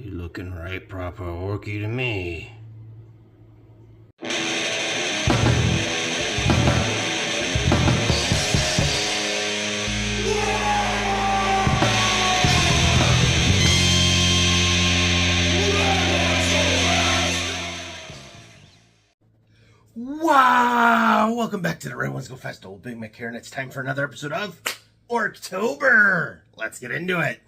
Dude looking right proper orky to me. Wow! Welcome back to the Red Ones Go Fast. Old Big Mek here, and it's time for another episode of ORKTOBER! Let's get into it!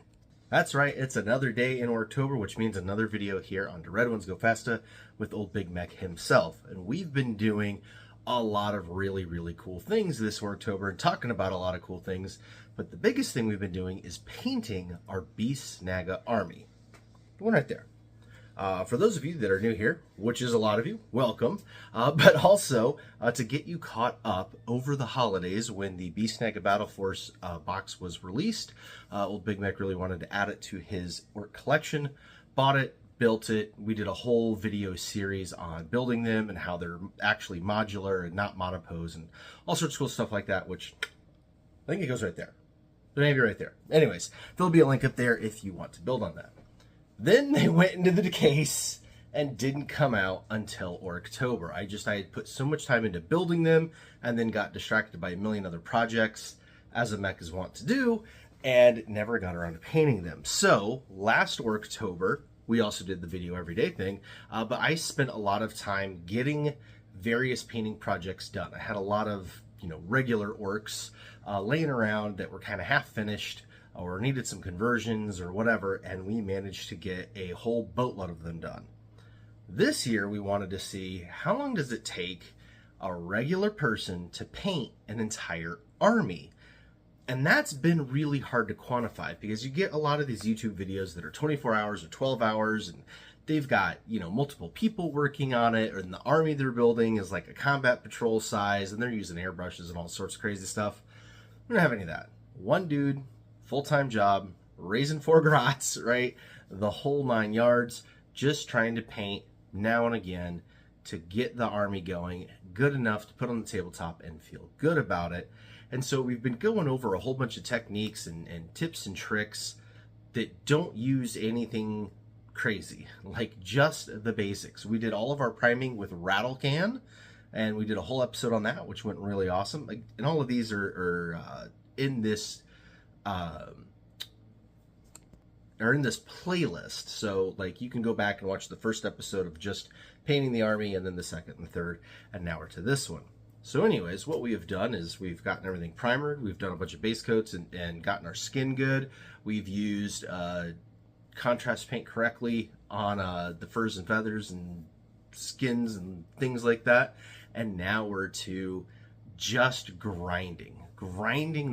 That's right, it's another day in ORKTOBER, which means another video here on the Red Ones Go Fasta with Old Big Mek himself. And we've been doing a lot of really cool things this ORKTOBER and talking about a lot of cool things. But the biggest thing we've been doing is painting our Beast Snaga army. The one right there. For those of you that are new here, which is a lot of you, welcome. But also to get you caught up over the holidays when the Beast Snaga Battle Force box was released, Old Big Mek really wanted to add it to his ORK collection. Bought it, built it. We did a whole video series on building them and how they're actually modular and not monopose and all sorts of cool stuff like that, which I think it goes right there. Maybe right there. Anyways, there'll be a link up there if you want to build on that. Then they went into the case and didn't come out until ORKTOBER. I had put so much time into building them and then got distracted by a million other projects, as a mech is wont to do, and never got around to painting them. So last ORKTOBER, we also did the video everyday thing, but I spent a lot of time getting various painting projects done. I had a lot of, regular orcs laying around that were kind of half finished, or needed some conversions or whatever, and we managed to get a whole boatload of them done. This year we wanted to see how long does it take a regular person to paint an entire army. And that's been really hard to quantify because you get a lot of these YouTube videos that are 24 hours or 12 hours and they've got, multiple people working on it, or the army they're building is like a combat patrol size and they're using airbrushes and all sorts of crazy stuff. We don't have any of that. One dude, full-time job, raising 4 grots, right? The whole 9 yards, just trying to paint now and again to get the army going good enough to put on the tabletop and feel good about it. And so we've been going over a whole bunch of techniques and tips and tricks that don't use anything crazy, like just the basics. We did all of our priming with rattle can, and we did a whole episode on that, which went really awesome. And all of these are in this are in this playlist, so you can go back and watch the first episode of just painting the army, and then the second and third, and now we're to this one. So anyways, what we have done is we've gotten everything primered, we've done a bunch of base coats and gotten our skin good. We've used contrast paint correctly on the furs and feathers and skins and things like that, and now we're to just grinding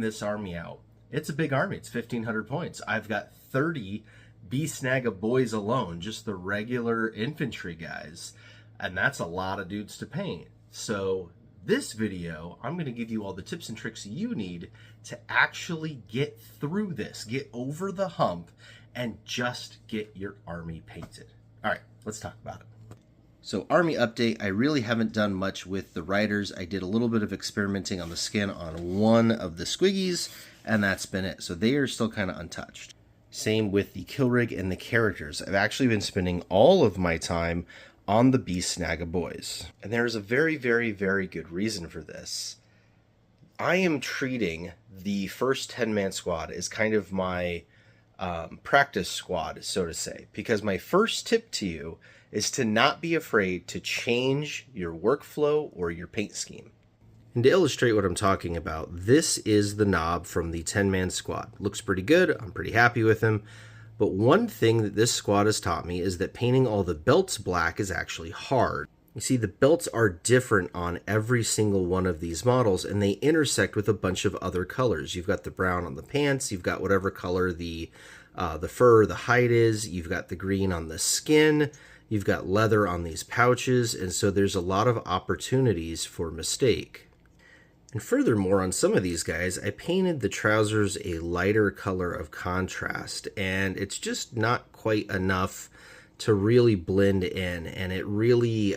this army out. It's a big army. It's 1,500 points. I've got 30 Beast Snaga boys alone, just the regular infantry guys. And that's a lot of dudes to paint. So this video, I'm going to give you all the tips and tricks you need to actually get through this, get over the hump, and just get your army painted. All right, let's talk about it. So army update, I really haven't done much with the riders. I did a little bit of experimenting on the skin on one of the squiggies, and that's been it. So they are still kind of untouched. Same with the kill rig and the characters. I've actually been spending all of my time on the Beast Snaga boys. And there is a very good reason for this. I am treating the first 10-man squad as kind of my practice squad, so to say. Because my first tip to you is to not be afraid to change your workflow or your paint scheme. And to illustrate what I'm talking about, this is the knob from the 10-man squad. Looks pretty good, I'm pretty happy with him, but one thing that this squad has taught me is that painting all the belts black is actually hard. You see, the belts are different on every single one of these models, and they intersect with a bunch of other colors. You've got the brown on the pants, you've got whatever color the fur, the hide is, you've got the green on the skin, you've got leather on these pouches, and so there's a lot of opportunities for mistake. And furthermore, on some of these guys, I painted the trousers a lighter color of contrast, and it's just not quite enough to really blend in, and it really,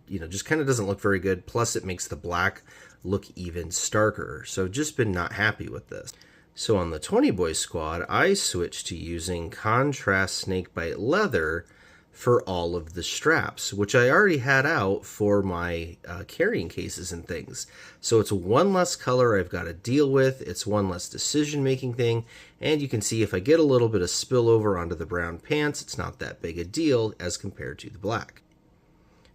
just kind of doesn't look very good. Plus, it makes the black look even starker, so just been not happy with this. So on the 20 boy squad, I switched to using contrast snakebite leather for all of the straps, which I already had out for my carrying cases and things. So it's one less color I've got to deal with, it's one less decision-making thing, and you can see if I get a little bit of spillover onto the brown pants, it's not that big a deal as compared to the black.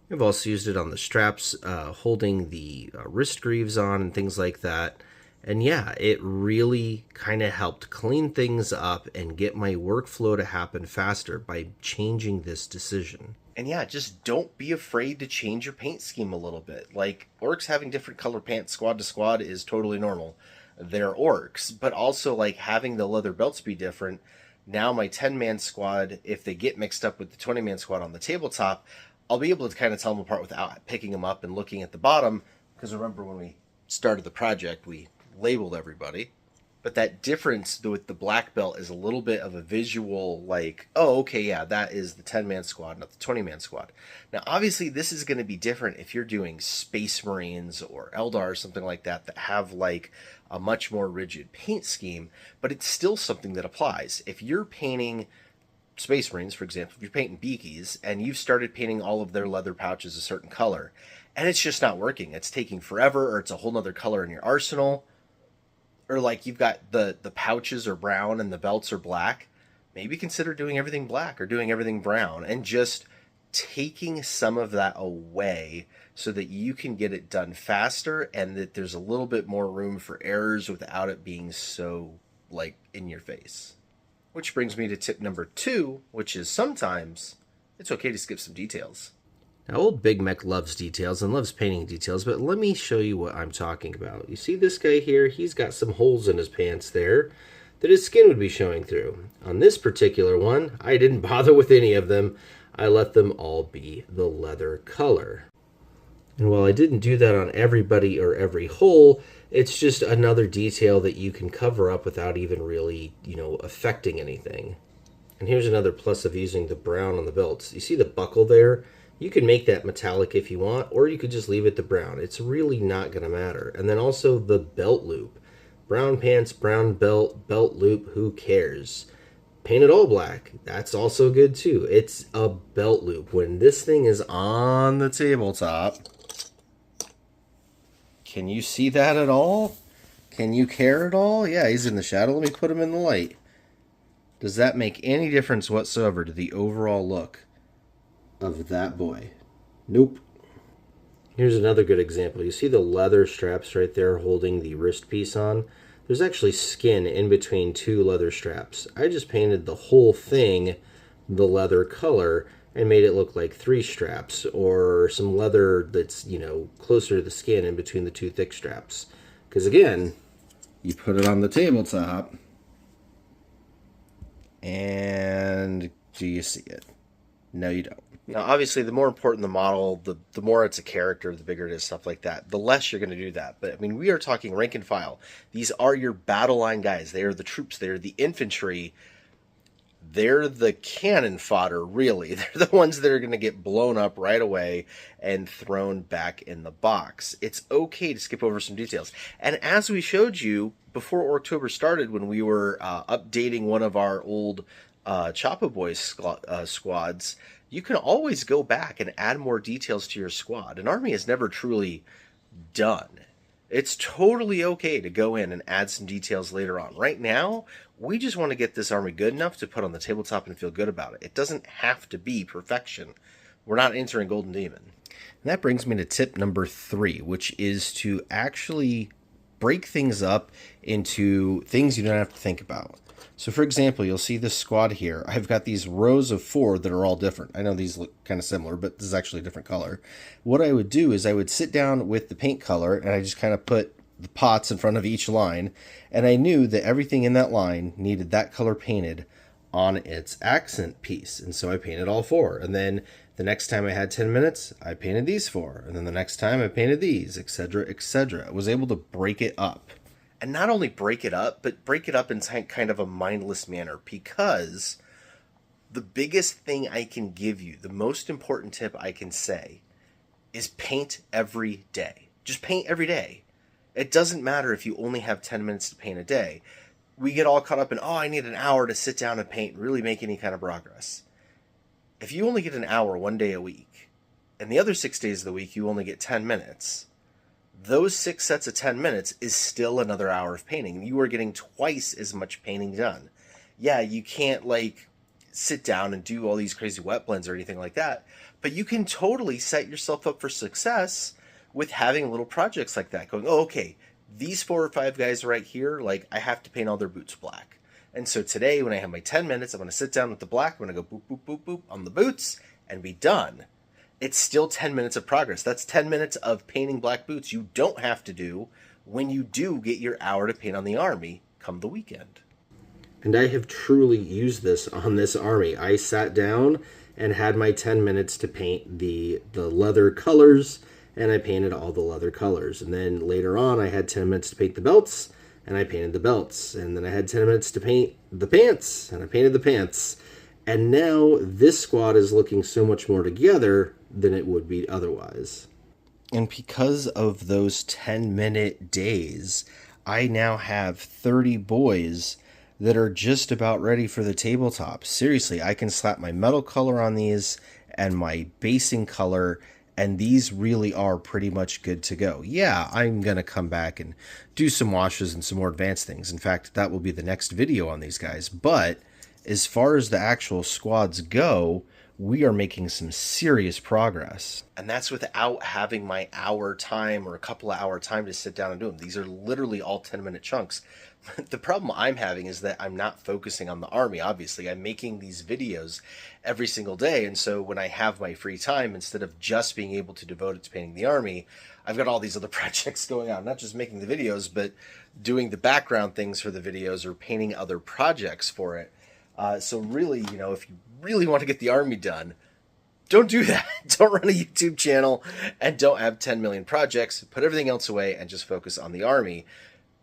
I've also used it on the straps, holding the wrist greaves on and things like that. And yeah, it really kind of helped clean things up and get my workflow to happen faster by changing this decision. And yeah, just don't be afraid to change your paint scheme a little bit. Like, orcs having different color pants squad to squad is totally normal. They're orcs, but also like having the leather belts be different. Now my 10-man squad, if they get mixed up with the 20-man squad on the tabletop, I'll be able to kind of tell them apart without picking them up and looking at the bottom. Because remember when we started the project, we labeled everybody, but that difference with the black belt is a little bit of a visual, like, oh, okay, yeah, that is the 10-man squad, not the 20-man squad. Now, obviously, this is going to be different if you're doing Space Marines or Eldar or something like that that have like a much more rigid paint scheme, but it's still something that applies. If you're painting Space Marines, for example, if you're painting Beakies and you've started painting all of their leather pouches a certain color, and it's just not working, it's taking forever, or it's a whole nother color in your arsenal, or like you've got the pouches are brown and the belts are black, maybe consider doing everything black or doing everything brown and just taking some of that away so that you can get it done faster and that there's a little bit more room for errors without it being so like in your face. Which brings me to tip number 2, which is sometimes it's okay to skip some details. Now, old Big Mek loves details and loves painting details, but let me show you what I'm talking about. You see this guy here? He's got some holes in his pants there that his skin would be showing through. On this particular one, I didn't bother with any of them. I let them all be the leather color. And while I didn't do that on everybody or every hole, it's just another detail that you can cover up without even really, affecting anything. And here's another plus of using the brown on the belts. You see the buckle there? You can make that metallic if you want, or you could just leave it the brown. It's really not going to matter. And then also the belt loop. Brown pants, brown belt, belt loop, who cares? Paint it all black. That's also good too. It's a belt loop. When this thing is on the tabletop, can you see that at all? Can you care at all? Yeah, he's in the shadow. Let me put him in the light. Does that make any difference whatsoever to the overall look of that boy? Nope. Here's another good example. You see the leather straps right there holding the wrist piece on? There's actually skin in between 2 leather straps. I just painted the whole thing the leather color and made it look like 3 straps or some leather that's, closer to the skin in between the 2 thick straps. Because again, you put it on the tabletop and do you see it? No, you don't. Now, obviously, the more important the model, the more it's a character, the bigger it is, stuff like that, the less you're going to do that. But, I mean, we are talking rank and file. These are your battle line guys. They are the troops. They are the infantry. They're the cannon fodder, really. They're the ones that are going to get blown up right away and thrown back in the box. It's okay to skip over some details. And as we showed you before ORKTOBER started, when we were updating one of our old Choppa Boys squads, you can always go back and add more details to your squad. An army is never truly done. It's totally okay to go in and add some details later on. Right now, we just want to get this army good enough to put on the tabletop and feel good about it. It doesn't have to be perfection. We're not entering Golden Demon. And that brings me to tip number 3, which is to actually break things up into things you don't have to think about. So for example, you'll see this squad here. I've got these rows of 4 that are all different. I know these look kind of similar, but this is actually a different color. What I would do is I would sit down with the paint color and I just kind of put the pots in front of each line. And I knew that everything in that line needed that color painted on its accent piece. And so I painted all 4. And then the next time I had 10 minutes, I painted these 4. And then the next time I painted these, etc., etc. I was able to break it up. And not only break it up, but break it up in kind of a mindless manner, because the biggest thing I can give you, the most important tip I can say, is paint every day. Just paint every day. It doesn't matter if you only have 10 minutes to paint a day. we get all caught up in, oh, I need an hour to sit down and paint and really make any kind of progress. If you only get an hour one day a week, and the other 6 days of the week you only get 10 minutes, those 6 sets of 10 minutes is still another hour of painting. You are getting twice as much painting done. Yeah, you can't like sit down and do all these crazy wet blends or anything like that, but you can totally set yourself up for success with having little projects like that, going, oh, okay, these 4 or 5 guys right here, like, I have to paint all their boots black. And so today, when I have my 10 minutes, I'm going to sit down with the black, I'm going to go boop, boop, boop, boop on the boots, and be done. It's still 10 minutes of progress. That's 10 minutes of painting black boots you don't have to do when you do get your hour to paint on the army come the weekend. And I have truly used this on this army. I sat down and had my 10 minutes to paint the leather colors, and I painted all the leather colors. And then later on, I had 10 minutes to paint the belts, and I painted the belts. And then I had 10 minutes to paint the pants, and I painted the pants. And now this squad is looking so much more together than it would be otherwise. And because of those 10-minute days, I now have 30 boys that are just about ready for the tabletop. Seriously, I can slap my metal color on these and my basing color, and these really are pretty much good to go. Yeah, I'm going to come back and do some washes and some more advanced things. In fact, that will be the next video on these guys. But as far as the actual squads go, we are making some serious progress. And that's without having my hour time or a couple of hour time to sit down and do them. These are literally all 10-minute chunks. The problem I'm having is that I'm not focusing on the army, obviously. I'm making these videos every single day, and so when I have my free time, instead of just being able to devote it to painting the army, I've got all these other projects going on. Not just making the videos, but doing the background things for the videos or painting other projects for it. So really, you know, if you really want to get the army done, don't do that. Don't run a YouTube channel and don't have 10 million projects. Put everything else away and just focus on the army.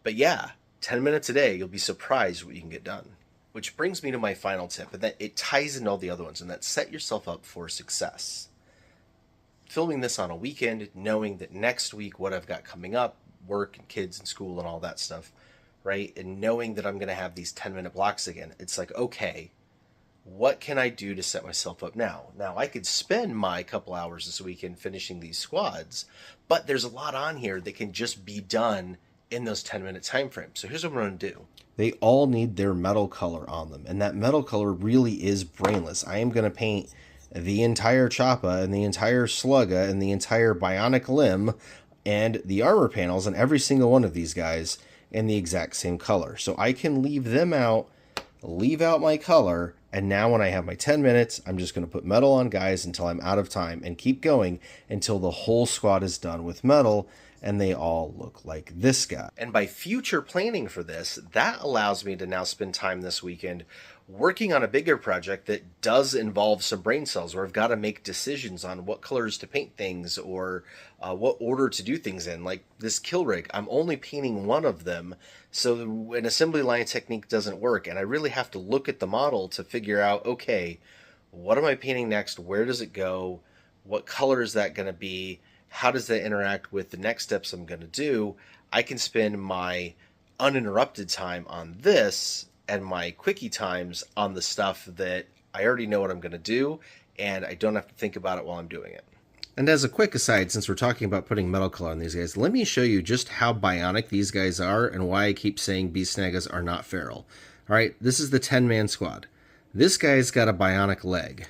But yeah, 10 minutes a day, you'll be surprised what you can get done. Which brings me to my final tip, and that it ties into all the other ones, and that's set yourself up for success. Filming this on a weekend, knowing that next week what I've got coming up, work and kids and school and all that stuff, right? And knowing that I'm going to have these 10-minute blocks again, it's like, okay, what can I do to set myself up now? Now, I could spend my couple hours this weekend finishing these squads, but there's a lot on here that can just be done in those 10-minute time frames. So here's what I'm going to do. They all need their metal color on them, and that metal color really is brainless. I am going to paint the entire Choppa and the entire Slugga and the entire Bionic Limb and the armor panels and every single one of these guys in the exact same color. So I can leave them out, leave out my color, and now when I have my 10 minutes, I'm just going to put metal on guys until I'm out of time and keep going until the whole squad is done with metal and they all look like this guy. And by future planning for this, that allows me to now spend time this weekend working on a bigger project that does involve some brain cells, where I've got to make decisions on what colors to paint things or what order to do things in. Like this kill rig, I'm only painting one of them, so an assembly line technique doesn't work, and I really have to look at the model to figure out, okay, what am I painting next? Where does it go? What color is that going to be? How does that interact with the next steps I'm going to do? I can spend my uninterrupted time on this and my quickie times on the stuff that I already know what I'm going to do, and I don't have to think about it while I'm doing it. And as a quick aside, since we're talking about putting metal color on these guys, let me show you just how bionic these guys are and why I keep saying Beast Nagas are not feral. All right, this is the 10-man squad. This guy's got a bionic leg.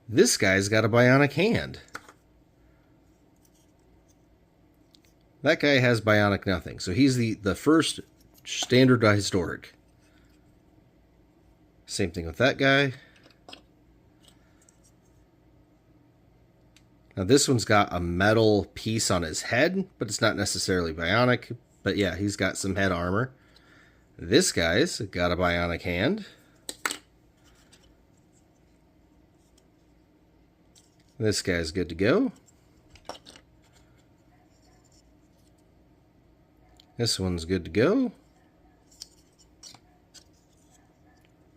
This guy's got a bionic hand. That guy has bionic nothing. So he's the first standardized orc. Same thing with that guy. Now this one's got a metal piece on his head, but it's not necessarily bionic. But yeah, he's got some head armor. This guy's got a bionic hand. This guy's good to go. This one's good to go.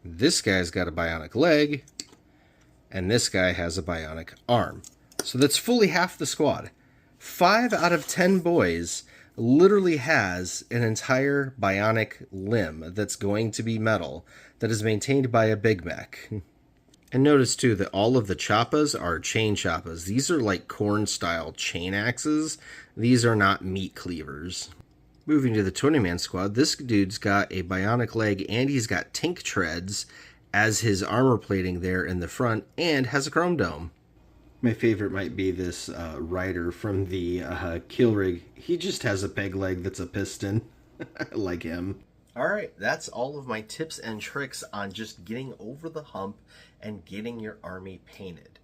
This guy's got a bionic leg. And this guy has a bionic arm. So that's fully half the squad. 5 out of 10 boys literally has an entire bionic limb that's going to be metal that is maintained by a Big Mek. And notice too that all of the choppas are chain choppas. These are like corn style chain axes. These are not meat cleavers. Moving to the 20-man squad, this dude's got a bionic leg and he's got tank treads as his armor plating there in the front and has a chrome dome. My favorite might be this rider from the kill rig. He just has a peg leg that's a piston. Like him. Alright, that's all of my tips and tricks on just getting over the hump and getting your army painted.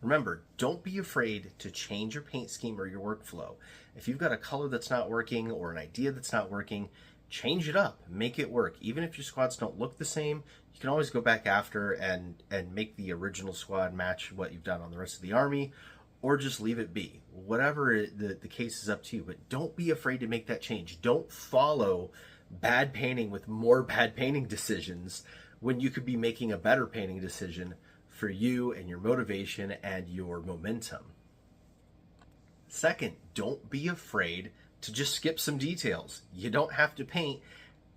Remember, don't be afraid to change your paint scheme or your workflow. If you've got a color that's not working or an idea that's not working, change it up, make it work. Even if your squads don't look the same, you can always go back after and make the original squad match what you've done on the rest of the army, or just leave it be. Whatever the case is up to you, but don't be afraid to make that change. Don't follow bad painting with more bad painting decisions when you could be making a better painting decision for you and your motivation and your momentum. Second, don't be afraid to just skip some details. You don't have to paint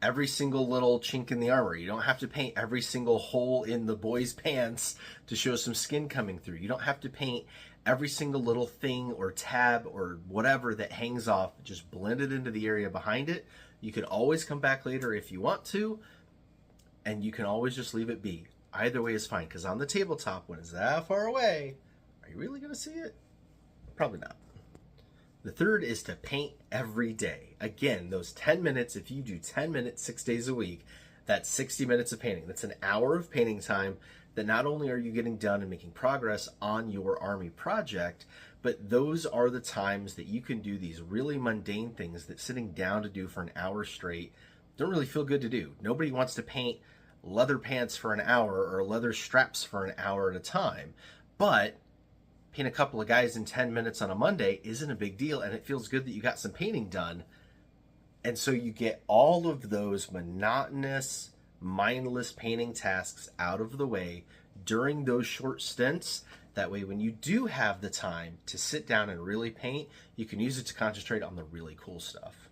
every single little chink in the armor. You don't have to paint every single hole in the boy's pants to show some skin coming through. You don't have to paint every single little thing or tab or whatever that hangs off. Just blend it into the area behind it. You can always come back later if you want to, and you can always just leave it be. Either way is fine, because on the tabletop, when it's that far away, are you really going to see it? Probably not. The third is to paint every day. Again, those 10 minutes, if you do 10 minutes 6 days a week, that's 60 minutes of painting. That's an hour of painting time that not only are you getting done and making progress on your army project, but those are the times that you can do these really mundane things that sitting down to do for an hour straight don't really feel good to do. Nobody wants to paint leather pants for an hour or leather straps for an hour at a time, but paint a couple of guys in 10 minutes on a Monday isn't a big deal, and it feels good that you got some painting done. And so you get all of those monotonous, mindless painting tasks out of the way during those short stints. That way, when you do have the time to sit down and really paint, you can use it to concentrate on the really cool stuff.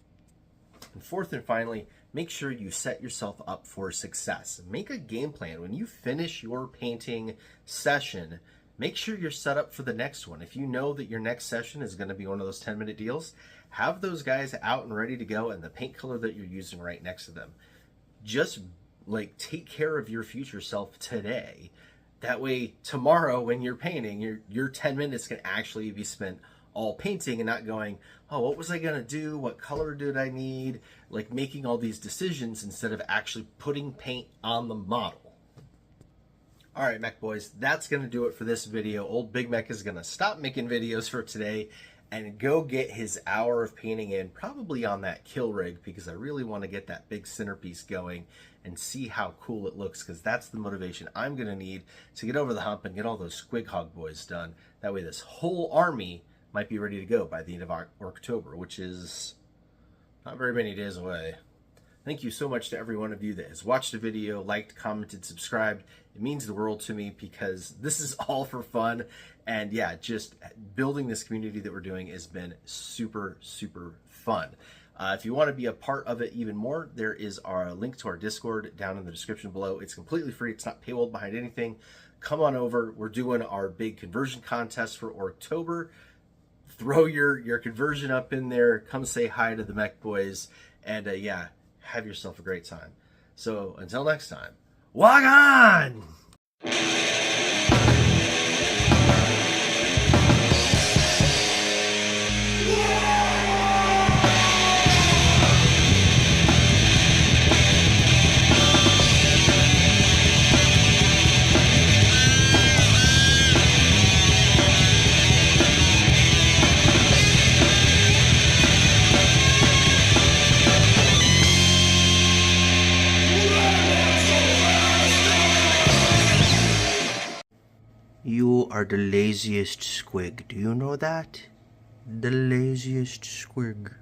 And fourth and finally, make sure you set yourself up for success. Make a game plan. When you finish your painting session, make sure you're set up for the next one. If you know that your next session is going to be one of those 10-minute deals, have those guys out and ready to go and the paint color that you're using right next to them. Just like take care of your future self today. That way tomorrow when you're painting, your 10 minutes can actually be spent all painting and not going, oh, what was I going to do? What color did I need? Like making all these decisions instead of actually putting paint on the model. All right, Mek boys, that's going to do it for this video. Old Big Mek is going to stop making videos for today and go get his hour of painting in, probably on that kill rig, because I really want to get that big centerpiece going and see how cool it looks, because that's the motivation I'm going to need to get over the hump and get all those Squig Hog boys done. That way this whole army might be ready to go by the end of ORKTOBER, which is not very many days away. Thank you so much to every one of you that has watched the video, liked, commented, subscribed. It means the world to me because this is all for fun. And yeah, just building this community that we're doing has been super, super fun. If you want to be a part of it even more, there is our link to our Discord down in the description below. It's completely free. It's not paywalled behind anything. Come on over. We're doing our big conversion contest for ORKTOBER. Throw your conversion up in there. Come say hi to the Mek boys. And yeah, have yourself a great time. So until next time, walk on! You are the laziest squig. Do you know that? The laziest squig.